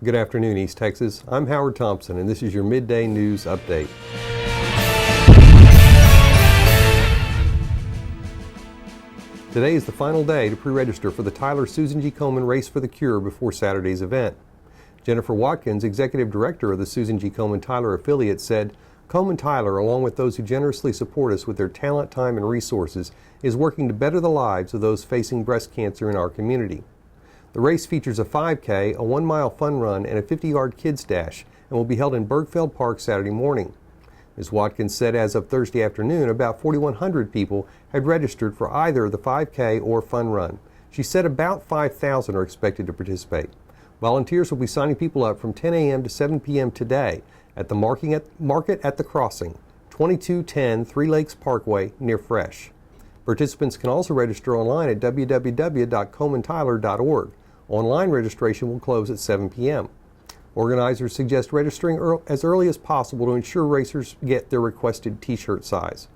Good afternoon, East Texas. I'm Howard Thompson, and this is your midday news update. Today is the final day to pre-register for the Tyler Susan G. Komen Race for the Cure before Saturday's event. Jennifer Watkins, executive director of the Susan G. Komen Tyler affiliate, said, Komen Tyler, along with those who generously support us with their talent, time, and resources, is working to better the lives of those facing breast cancer in our community. The race features a 5K, a 1-mile fun run, and a 50-yard kids dash, and will be held in Bergfeld Park Saturday morning. Ms. Watkins said as of Thursday afternoon, about 4,100 people had registered for either the 5K or fun run. She said about 5,000 are expected to participate. Volunteers will be signing people up from 10 a.m. to 7 p.m. today at the Market at the Crossing, 2210 Three Lakes Parkway near Fresh. Participants can also register online at www.komentyler.org. Online registration will close at 7 p.m. Organizers suggest registering as early as possible to ensure racers get their requested t-shirt size.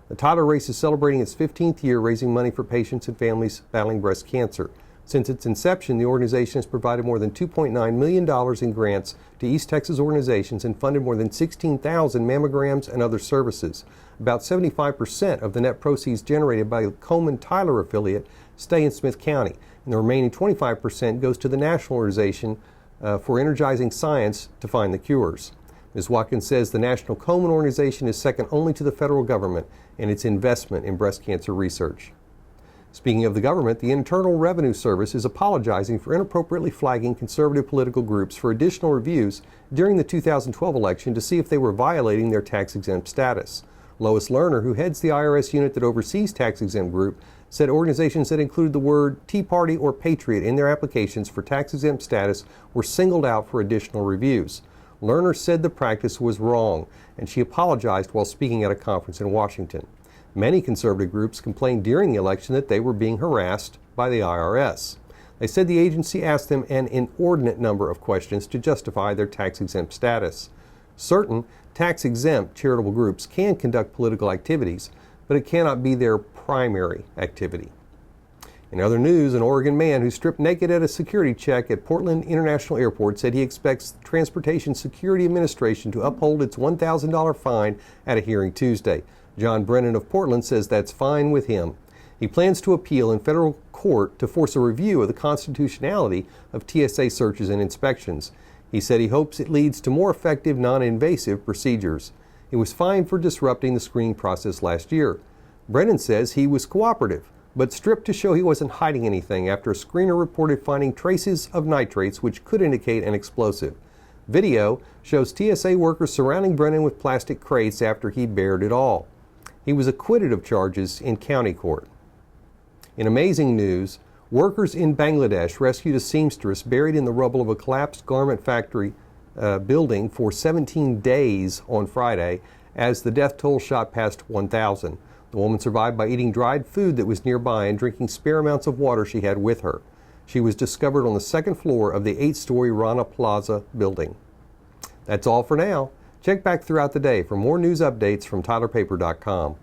The Tyler race is celebrating its 15th year raising money for patients and families battling breast cancer. Since its inception, the organization has provided more than $2.9 million in grants to East Texas organizations and funded more than 16,000 mammograms and other services. About 75% of the net proceeds generated by the Komen Tyler affiliate stay in Smith County, and the remaining 25% goes to the national organization for energizing science to find the cures. Ms. Watkins says the National Komen organization is second only to the federal government in its investment in breast cancer research. Speaking of the government, the Internal Revenue Service is apologizing for inappropriately flagging conservative political groups for additional reviews during the 2012 election to see if they were violating their tax-exempt status. Lois Lerner, who heads the IRS unit that oversees tax-exempt group, said organizations that included the word Tea Party or Patriot in their applications for tax-exempt status were singled out for additional reviews. Lerner said the practice was wrong, and she apologized while speaking at a conference in Washington. Many conservative groups complained during the election that they were being harassed by the IRS. They said the agency asked them an inordinate number of questions to justify their tax-exempt status. Certain tax-exempt charitable groups can conduct political activities, but it cannot be their primary activity. In other news, an Oregon man who stripped naked at a security check at Portland International Airport said he expects the Transportation Security Administration to uphold its $1,000 fine at a hearing Tuesday. John Brennan of Portland says that's fine with him. He plans to appeal in federal court to force a review of the constitutionality of TSA searches and inspections. He said he hopes it leads to more effective, non-invasive procedures. He was fined for disrupting the screening process last year. Brennan says he was cooperative, but stripped to show he wasn't hiding anything after a screener reported finding traces of nitrates which could indicate an explosive. Video shows TSA workers surrounding Brennan with plastic crates after he bared it all. He was acquitted of charges in county court. In amazing news, workers in Bangladesh rescued a seamstress buried in the rubble of a collapsed garment factory building for 17 days on Friday as the death toll shot past 1,000. The woman survived by eating dried food that was nearby and drinking spare amounts of water she had with her. She was discovered on the second floor of the 8-story Rana Plaza building. That's all for now. Check back throughout the day for more news updates from TylerPaper.com.